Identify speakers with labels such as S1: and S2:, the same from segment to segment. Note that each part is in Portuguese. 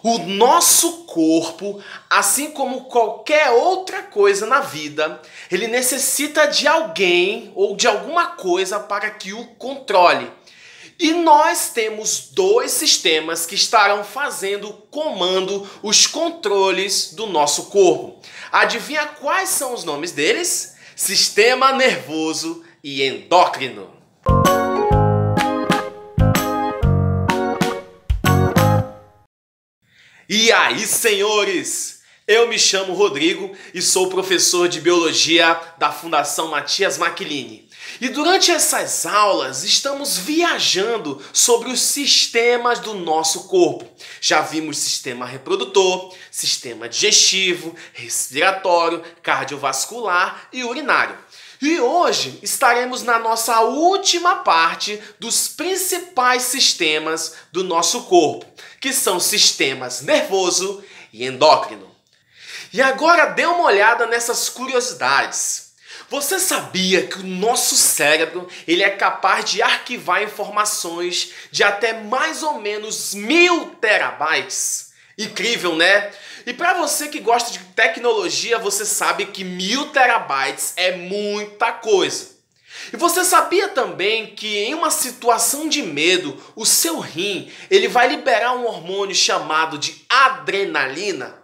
S1: O nosso corpo, assim como qualquer outra coisa na vida, ele necessita de alguém ou de alguma coisa para que o controle. E nós temos dois sistemas que estarão fazendo comando os controles do nosso corpo. Adivinha quais são os nomes deles? Sistema nervoso e endócrino. E aí, senhores? Eu me chamo Rodrigo e sou professor de Biologia da Fundação Matias Maquiline. E durante essas aulas estamos viajando sobre os sistemas do nosso corpo. Já vimos sistema reprodutor, sistema digestivo, respiratório, cardiovascular e urinário. E hoje estaremos na nossa última parte dos principais sistemas do nosso corpo, que são sistemas nervoso e endócrino. E agora dê uma olhada nessas curiosidades. Você sabia que o nosso cérebro ele é capaz de arquivar informações de até mais ou menos 1000 terabytes? Incrível, né? E para você que gosta de tecnologia, você sabe que 1000 terabytes é muita coisa. E você sabia também que em uma situação de medo, o seu rim ele vai liberar um hormônio chamado de adrenalina?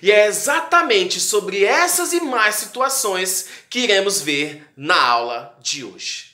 S1: E é exatamente sobre essas e mais situações que iremos ver na aula de hoje.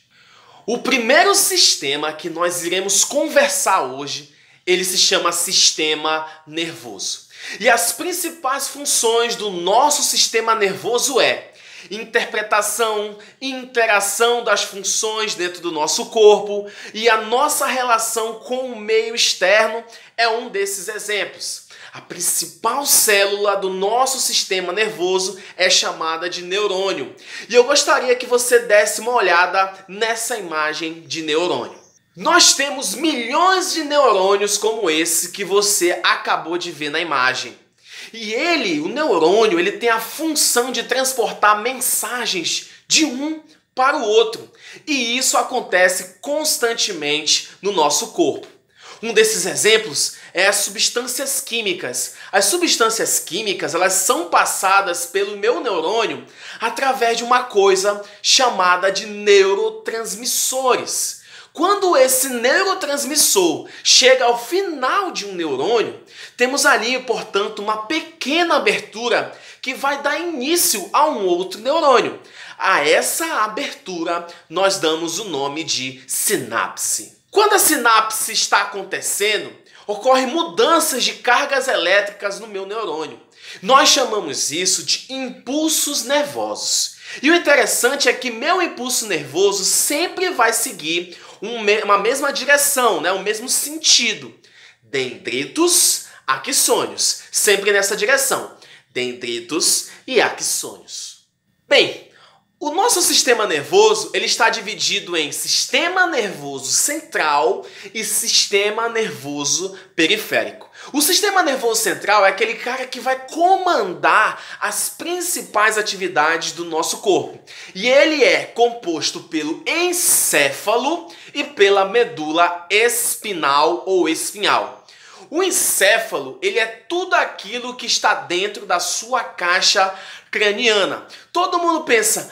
S1: O primeiro sistema que nós iremos conversar hoje, ele se chama sistema nervoso. E as principais funções do nosso sistema nervoso é interpretação e interação das funções dentro do nosso corpo, e a nossa relação com o meio externo é um desses exemplos. A principal célula do nosso sistema nervoso é chamada de neurônio. E eu gostaria que você desse uma olhada nessa imagem de neurônio. Nós temos milhões de neurônios como esse que você acabou de ver na imagem. E o neurônio, ele tem a função de transportar mensagens de um para o outro. E isso acontece constantemente no nosso corpo. Um desses exemplos é as substâncias químicas. As substâncias químicas, elas são passadas pelo meu neurônio através de uma coisa chamada de neurotransmissores. Quando esse neurotransmissor chega ao final de um neurônio, temos ali, portanto, uma pequena abertura que vai dar início a um outro neurônio. A essa abertura nós damos o nome de sinapse. Quando a sinapse está acontecendo, ocorrem mudanças de cargas elétricas no meu neurônio. Nós chamamos isso de impulsos nervosos. E o interessante é que meu impulso nervoso sempre vai seguir uma mesma direção, o mesmo sentido. Dendritos, axônios. Sempre nessa direção. Dendritos e axônios. Bem, o nosso sistema nervoso ele está dividido em sistema nervoso central e sistema nervoso periférico. O sistema nervoso central é aquele cara que vai comandar as principais atividades do nosso corpo. E ele é composto pelo encéfalo e pela medula espinal ou espinhal. O encéfalo, ele é tudo aquilo que está dentro da sua caixa craniana. Todo mundo pensa,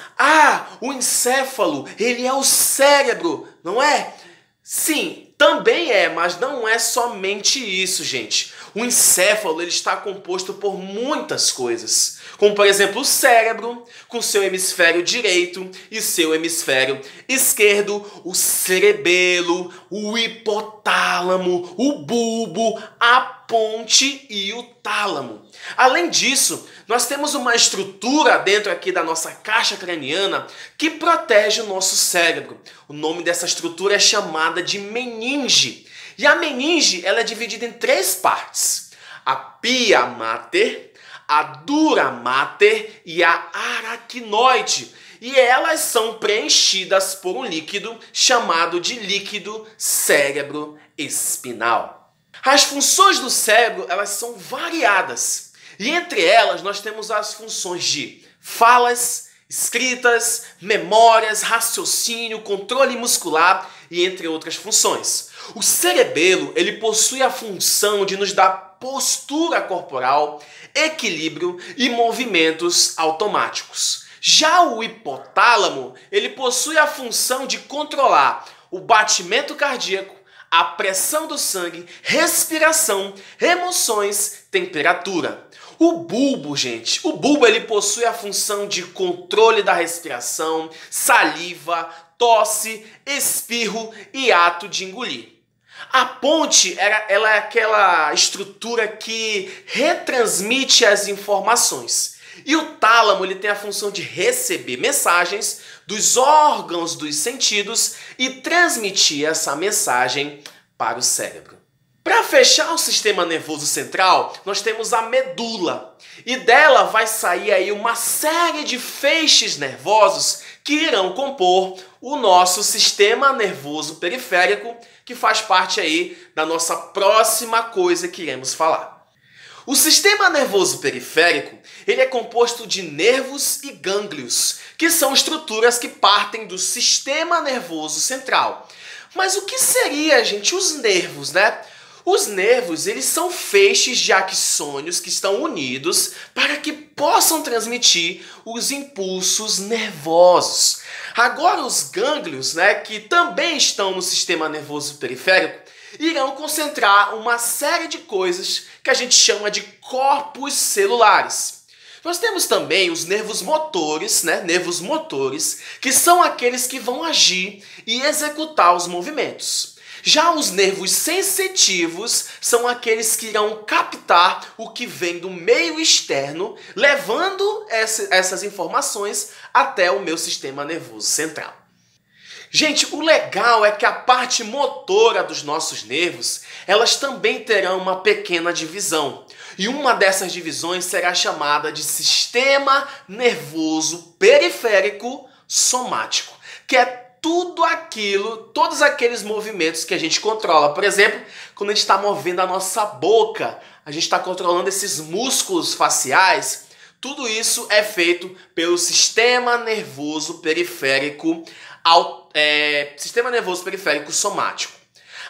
S1: o encéfalo, ele é o cérebro, não é? Sim, também é, mas não é somente isso, gente. O encéfalo ele está composto por muitas coisas, como por exemplo o cérebro, com seu hemisfério direito e seu hemisfério esquerdo, o cerebelo, o hipotálamo, o bulbo, a ponte e o tálamo. Além disso, nós temos uma estrutura dentro aqui da nossa caixa craniana que protege o nosso cérebro. O nome dessa estrutura é chamada de meninge. E a meninge ela é dividida em 3 partes. A pia mater, a dura mater e a aracnoide. E elas são preenchidas por um líquido chamado de líquido cérebro-espinal. As funções do cérebro elas são variadas. E entre elas nós temos as funções de falas, escritas, memórias, raciocínio, controle muscular e entre outras funções. O cerebelo, ele possui a função de nos dar postura corporal, equilíbrio e movimentos automáticos. Já o hipotálamo, ele possui a função de controlar o batimento cardíaco, a pressão do sangue, respiração, emoções, temperatura. O bulbo, gente, o bulbo ele possui a função de controle da respiração, saliva, tosse, espirro e ato de engolir. A ponte ela é aquela estrutura que retransmite as informações. E o tálamo ele tem a função de receber mensagens dos órgãos dos sentidos e transmitir essa mensagem para o cérebro. Para fechar o sistema nervoso central, nós temos a medula. E dela vai sair aí uma série de feixes nervosos que irão compor o nosso sistema nervoso periférico, que faz parte aí da nossa próxima coisa que iremos falar. O sistema nervoso periférico, ele é composto de nervos e gânglios, que são estruturas que partem do sistema nervoso central. Mas o que seria, gente, os nervos, né? Os nervos, eles são feixes de axônios que estão unidos para que possam transmitir os impulsos nervosos. Agora os gânglios, né, que também estão no sistema nervoso periférico, irão concentrar uma série de coisas que a gente chama de corpos celulares. Nós temos também os nervos motores, né? Nervos motores, que são aqueles que vão agir e executar os movimentos. Já os nervos sensitivos são aqueles que irão captar o que vem do meio externo, levando essas informações até o meu sistema nervoso central. Gente, o legal é que a parte motora dos nossos nervos, elas também terão uma pequena divisão. E uma dessas divisões será chamada de sistema nervoso periférico somático, que é todos aqueles movimentos que a gente controla. Por exemplo, quando a gente está movendo a nossa boca, a gente está controlando esses músculos faciais. Tudo isso é feito pelo sistema nervoso periférico somático.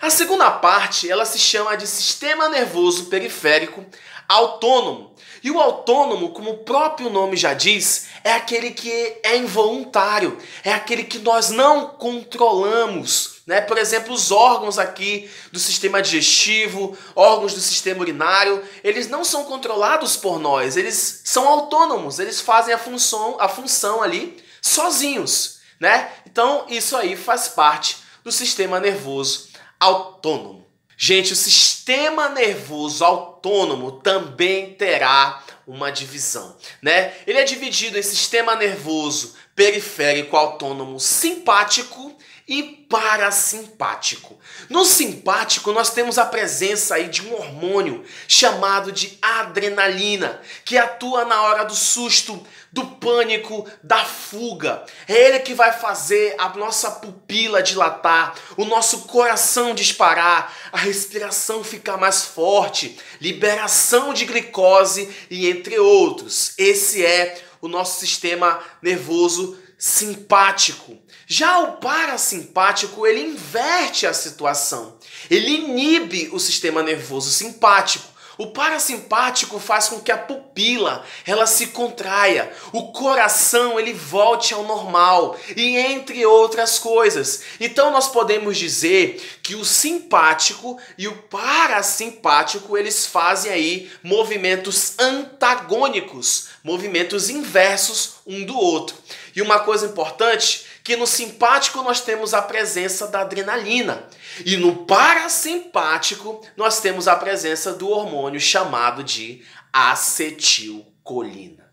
S1: A segunda parte, ela se chama de sistema nervoso periférico autônomo. E o autônomo, como o próprio nome já diz, é aquele que é involuntário, é aquele que nós não controlamos, né? Por exemplo, os órgãos aqui do sistema digestivo, órgãos do sistema urinário, eles não são controlados por nós, eles são autônomos, eles fazem a função ali sozinhos, né? Então, isso aí faz parte do sistema nervoso autônomo. Gente, o sistema nervoso autônomo também terá uma divisão, né? Ele é dividido em sistema nervoso periférico autônomo simpático e parasimpático. No simpático, nós temos a presença aí de um hormônio chamado de adrenalina, que atua na hora do susto, do pânico, da fuga. É ele que vai fazer a nossa pupila dilatar, o nosso coração disparar, a respiração ficar mais forte, liberação de glicose e entre outros. Esse é o nosso sistema nervoso simpático. Já o parasimpático, ele inverte a situação. Ele inibe o sistema nervoso simpático. O parasimpático faz com que a pupila ela se contraia, o coração ele volte ao normal e entre outras coisas. Então nós podemos dizer que o simpático e o parasimpático eles fazem aí movimentos antagônicos, movimentos inversos um do outro. E uma coisa importante, que no simpático nós temos a presença da adrenalina e no parasimpático nós temos a presença do hormônio chamado de acetilcolina.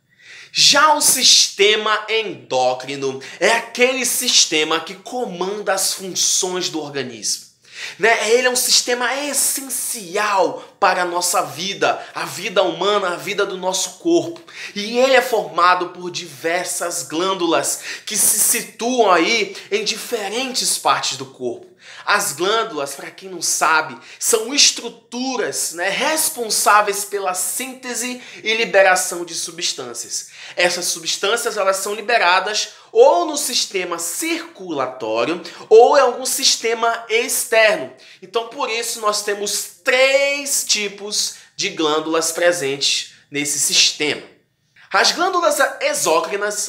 S1: Já o sistema endócrino é aquele sistema que comanda as funções do organismo. Ele é um sistema essencial para a nossa vida, a vida humana, a vida do nosso corpo. E ele é formado por diversas glândulas que se situam aí em diferentes partes do corpo. As glândulas, para quem não sabe, são estruturas responsáveis pela síntese e liberação de substâncias. Essas substâncias elas são liberadas ou no sistema circulatório ou em algum sistema externo. Então, por isso, nós temos 3 tipos de glândulas presentes nesse sistema. As glândulas exócrinas,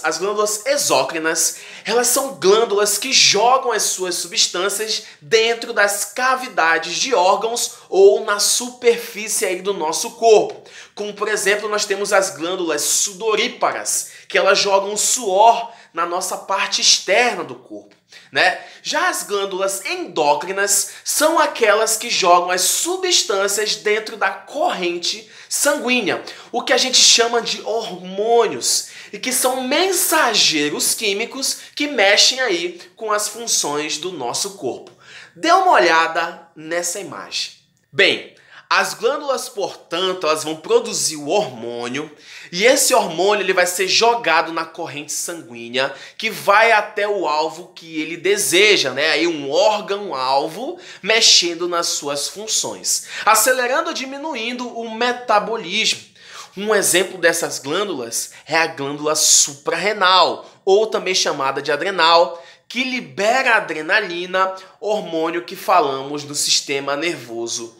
S1: elas são glândulas que jogam as suas substâncias dentro das cavidades de órgãos ou na superfície aí do nosso corpo. Como, por exemplo, nós temos as glândulas sudoríparas, que elas jogam suor na nossa parte externa do corpo, né? Já as glândulas endócrinas são aquelas que jogam as substâncias dentro da corrente sanguínea, o que a gente chama de hormônios, e que são mensageiros químicos que mexem aí com as funções do nosso corpo. Dê uma olhada nessa imagem. Bem, as glândulas, portanto, elas vão produzir o hormônio e esse hormônio ele vai ser jogado na corrente sanguínea que vai até o alvo que ele deseja, né? Aí um órgão-alvo mexendo nas suas funções, acelerando ou diminuindo o metabolismo. Um exemplo dessas glândulas é a glândula suprarrenal, ou também chamada de adrenal, que libera a adrenalina, hormônio que falamos do sistema nervoso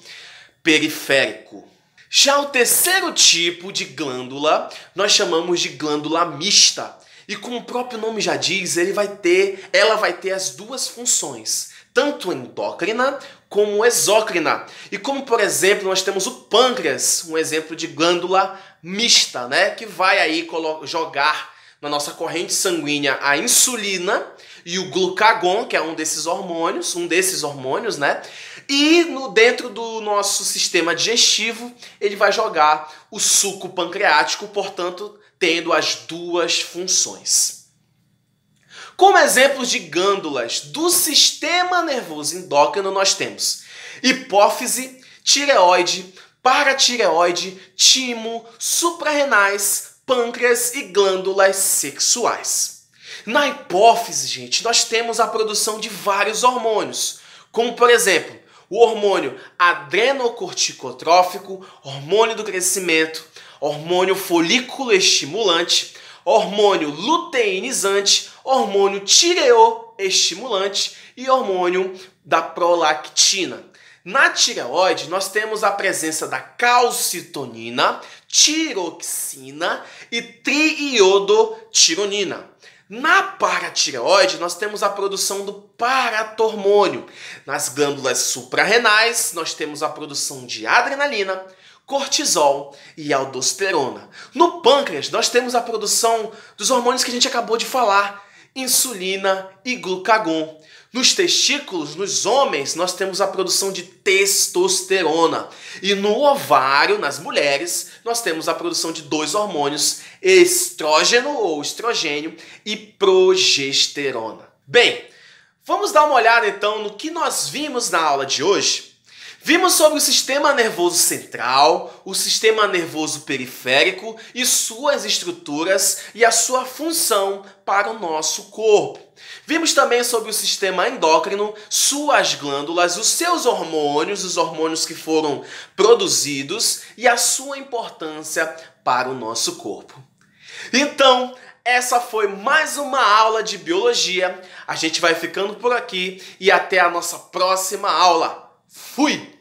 S1: periférico. Já o terceiro tipo de glândula nós chamamos de glândula mista. E como o próprio nome já diz, ela vai ter as duas funções, tanto endócrina como exócrina. E como, por exemplo, nós temos o pâncreas, um exemplo de glândula mista, né? Que vai aí jogar na nossa corrente sanguínea a insulina e o glucagon, que é um desses hormônios, né? E dentro do nosso sistema digestivo, ele vai jogar o suco pancreático, portanto, tendo as duas funções. Como exemplos de glândulas do sistema nervoso endócrino, nós temos hipófise, tireoide, paratireoide, timo, suprarrenais, pâncreas e glândulas sexuais. Na hipófise, gente, nós temos a produção de vários hormônios, como, por exemplo, o hormônio adrenocorticotrófico, hormônio do crescimento, hormônio folículo estimulante, hormônio luteinizante, hormônio tireoestimulante e hormônio da prolactina. Na tireoide, nós temos a presença da calcitonina, tiroxina e triiodotironina. Na paratireoide, nós temos a produção do paratormônio. Nas glândulas suprarrenais, nós temos a produção de adrenalina, cortisol e aldosterona. No pâncreas, nós temos a produção dos hormônios que a gente acabou de falar, insulina e glucagon. Nos testículos, nos homens, nós temos a produção de testosterona. E no ovário, nas mulheres, nós temos a produção de 2 hormônios, estrógeno ou estrogênio e progesterona. Bem, vamos dar uma olhada então no que nós vimos na aula de hoje. Vimos sobre o sistema nervoso central, o sistema nervoso periférico e suas estruturas e a sua função para o nosso corpo. Vimos também sobre o sistema endócrino, suas glândulas, os seus hormônios, os hormônios que foram produzidos e a sua importância para o nosso corpo. Então, essa foi mais uma aula de biologia. A gente vai ficando por aqui e até a nossa próxima aula. Fui!